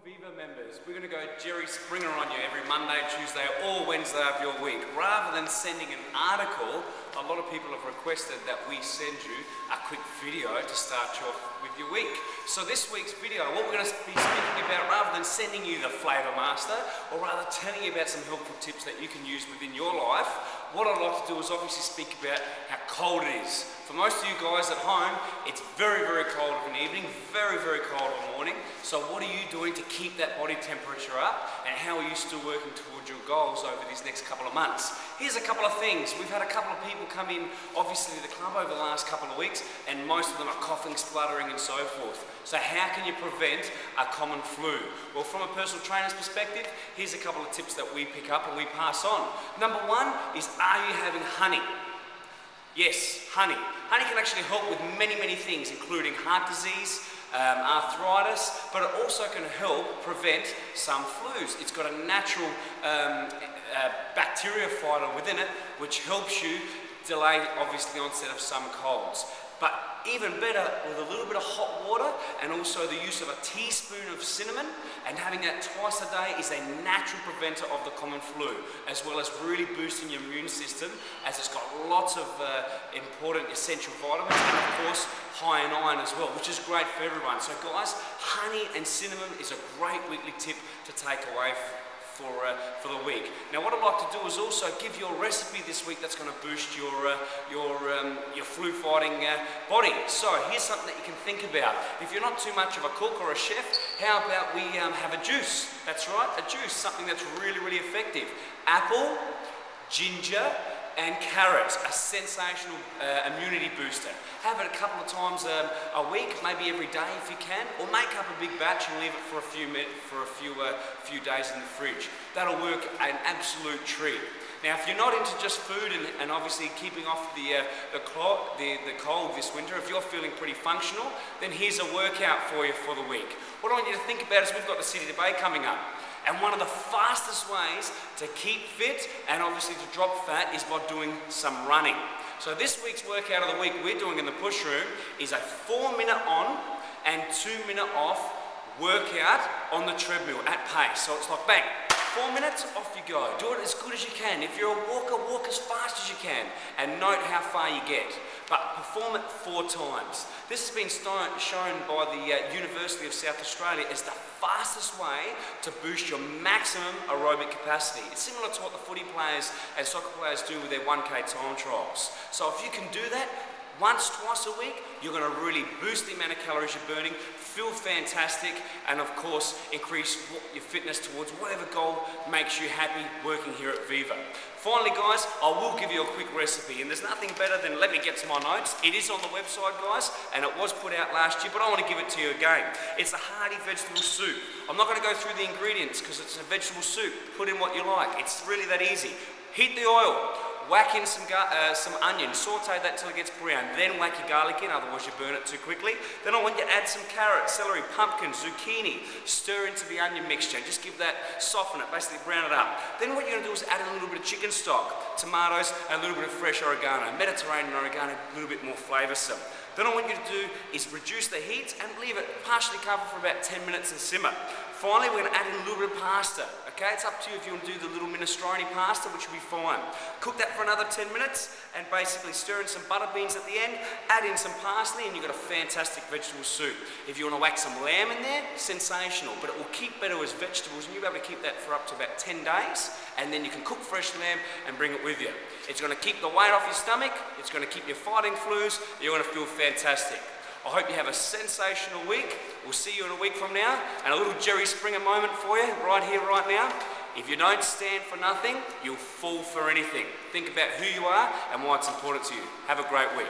Viva members, we're going to go Jerry Springer on you every Monday, Tuesday or Wednesday of your week. Rather than sending an article, a lot of people have requested that we send you a quick video to start you off with your week. So this week's video, what we're going to be speaking about, rather than sending you the Flavour Master, or rather telling you about some helpful tips that you can use within your life, what I'd like to do is obviously speak about how cold it is. For most of you guys at home, it's very, very cold of an evening, very, very cold in the morning. So what are you doing to keep that body temperature up, and how are you still working towards your goals over these next couple of months? Here's a couple of things. We've had a couple of people come in, obviously, to the club over the last couple of weeks, and most of them are coughing, spluttering, and so forth. So how can you prevent a common flu? Well, from a personal trainer's perspective, here's a couple of tips that we pick up and we pass on. Number one is, are you having honey? Yes, honey. Honey can actually help with many, many things, including heart disease, arthritis, but it also can help prevent some flus. It's got a natural bacteria fighter within it, which helps you delay, obviously, the onset of some colds. But even better, with a little bit of hot water and also the use of a teaspoon of cinnamon, and having that twice a day is a natural preventer of the common flu, as well as really boosting your immune system, as it's got lots of important essential vitamins and of course high in iron as well, which is great for everyone. So guys, honey and cinnamon is a great weekly tip to take away for the week. Now what I'd like to do is also give you a recipe this week that's going to boost your flu fighting body. So here's something that you can think about. If you're not too much of a cook or a chef, how about we have a juice? That's right, a juice, something that's really, really effective. Apple, ginger, and carrot, a sensational immunity booster. Have it a couple of times a week, maybe every day if you can, or make up a big batch and leave it for a few days in the fridge. That'll work an absolute treat. Now, if you're not into just food and obviously keeping off the cold this winter, if you're feeling pretty functional, then here's a workout for you for the week. What I want you to think about is we've got the City to Bay coming up. And one of the fastest ways to keep fit and obviously to drop fat is by doing some running. So this week's workout of the week we're doing in the push room is a 4-minute on and 2-minute off workout on the treadmill at pace. So it's like bang, 4 minutes, off you go. Do it as good as you can. If you're a walker, walk as fast as you can and note how far you get. But perform it 4 times. This has been shown by the University of South Australia as the fastest way to boost your maximum aerobic capacity. It's similar to what the footy players and soccer players do with their 1K time trials. So if you can do that once, twice a week, you're going to really boost the amount of calories you're burning, feel fantastic, and of course increase your fitness towards whatever goal makes you happy working here at Viva. Finally guys, I will give you a quick recipe, and there's nothing better than, let me get to my notes. It is on the website guys, and it was put out last year, but I want to give it to you again. It's a hearty vegetable soup. I'm not going to go through the ingredients because it's a vegetable soup. Put in what you like. It's really that easy. Heat the oil. Whack in some onion, saute that till it gets brown, then whack your garlic in, otherwise you burn it too quickly. Then I want you to add some carrot, celery, pumpkin, zucchini, stir into the onion mixture, just give that, soften it, basically brown it up. Then what you're going to do is add in a little bit of chicken stock, tomatoes, and a little bit of fresh oregano, Mediterranean oregano, a little bit more flavoursome. Then what you want you to do is reduce the heat and leave it partially covered for about 10 minutes and simmer. Finally, we're going to add in a little bit of pasta. Okay, it's up to you if you want to do the little minestrone pasta, which will be fine. Cook that for another 10 minutes and basically stir in some butter beans at the end, add in some parsley, and you've got a fantastic vegetable soup. If you want to whack some lamb in there, sensational, but it will keep better as vegetables, and you'll be able to keep that for up to about 10 days, and then you can cook fresh lamb and bring it with you. It's going to keep the weight off your stomach, it's going to keep you fighting flus, you're going to feel fantastic. I hope you have a sensational week. We'll see you in a week from now. And a little Jerry Springer moment for you, right here, right now. If you don't stand for nothing, you'll fall for anything. Think about who you are and why it's important to you. Have a great week.